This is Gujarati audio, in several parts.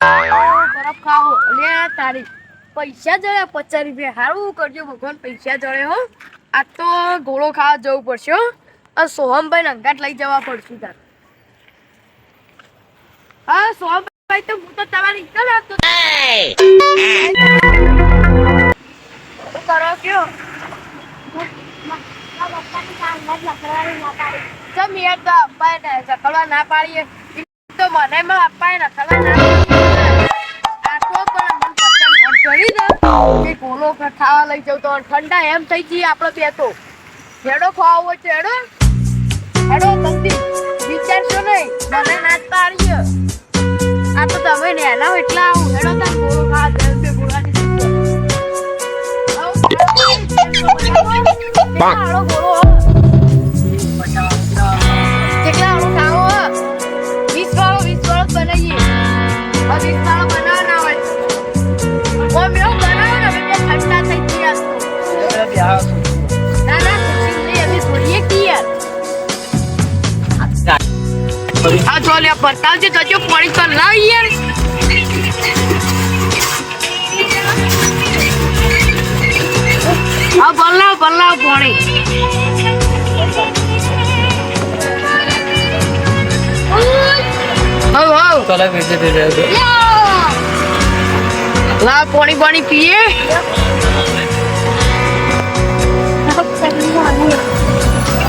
બરફ ખાવો લે તારી પૈસા જડે 50 રૂપિયા હારું કરજો ભગવાન પૈસા જડે હો આ તો ઘોડો ખાવા જવું પડશે હો આ સોહમભાઈ અંગાટ લઈ જવા પડશે તાર હા સોહમભાઈ તો હું તો તમારી ઇક્કલ આપતો કરો કયો તમે યાર તો અપાય ને ચકડવા ના પાડીએ તો મને માં અપાય ને ખબર ના આ તો પણ મન પસંદ મન કરી દે કે કોલો ખાવા લઈ જાવ તો ઠંડા એમ થઈ ગઈ આપણો બે તો હેડો ખાવો હોય તો હેડો હેડો જલ્દી વિચારશો નહીં મને ના પાડીએ આ તો તમે ને એના એટલા હેડો તાર કોલો ખાવા દે બે ગોળાની હાલો ગોળો કેટલા હાલો ખાવો 20 વાળો બનાવીએ હવે 20 વાળો બનાવ ના હોય ઓ મેં બનાવો ને બે ઠંડા થઈ ગયા તો ના ના ખુશી અભી થોડી એક યાર આ જોલે બતાવજે તો જો પાણી તો લાવ યાર આ બલ્લાવ પાણી चला पीछे ला पानी पिए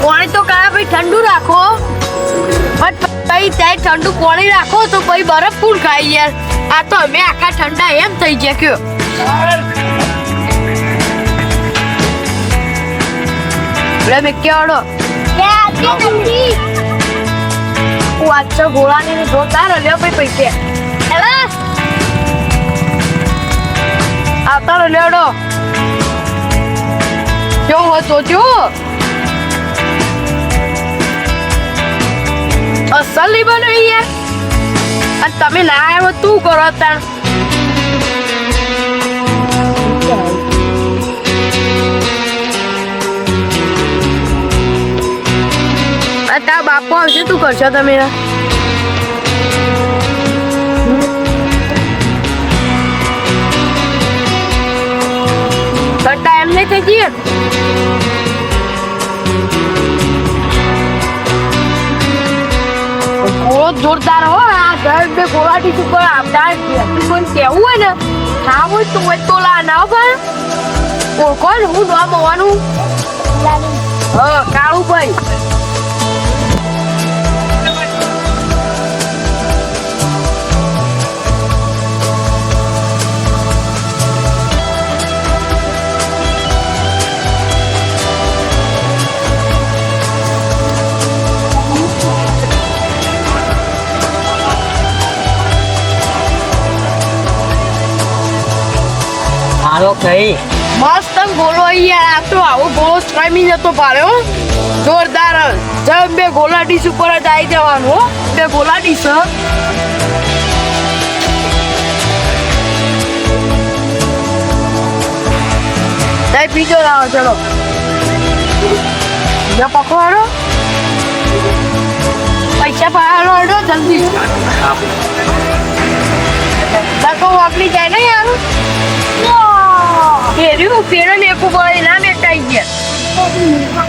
पानी तो कहा भाई ठंडू रखो बट भाई त्याय ठंडू पानी रखो तो भाई बर्फ कौन खाई यार आ तो हमें आका ठंडा एम थई गया क्यों ले मैं क्या ओडो अच्छा गोला ने जोरदार ले भाई पैसे हेलो आता लेडो क्यों हो सोचो असली बनो यार आ तमे ना आयो तू करो ता ता बापो आवशे तू करशो तमे टाइम नहीं थे जी बहुत जोरदार हो घर में गोलाटी सुपर आपदा कोई केवू है ना हां वो तो ला ना पर ओ कौन हूं नाम होવાનું કાળુ ભાઈ मारो कहीं मस्त गोलो यार आप तो आओ गोलो 6 मिनिट तो પાડ્યો જોરદાર જબ બે ગોલા ડીશ ઉપર જ આવી જવાનું હો બે ગોલા ડીશ દઈ પીજો લાવો ચલો યા પકવાડો પૈસા પાડો જલ્દી તાકો આપણી જાય ને યાર પેરું પેરો ને કો બોલે ના મેટાઈ ગયા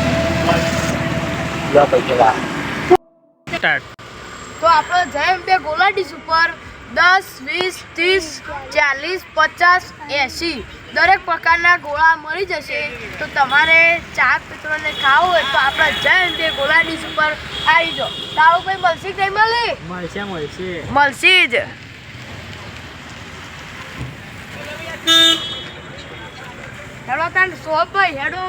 તો આપણો જેમ બે ગોલા ડીશ ઉપર 10 20 30 40 50 80 દરેક પ્રકારના ગોળા મળી જશે તો તમારે ચાર મિત્રોને ખાવું હોય તો આપણા જેમ બે ગોલા ડીશ ઉપર આવી જાઓ તારું ભાઈ મળશે કે મળશે જ હેડો તાન સોપ ભાઈ હેડો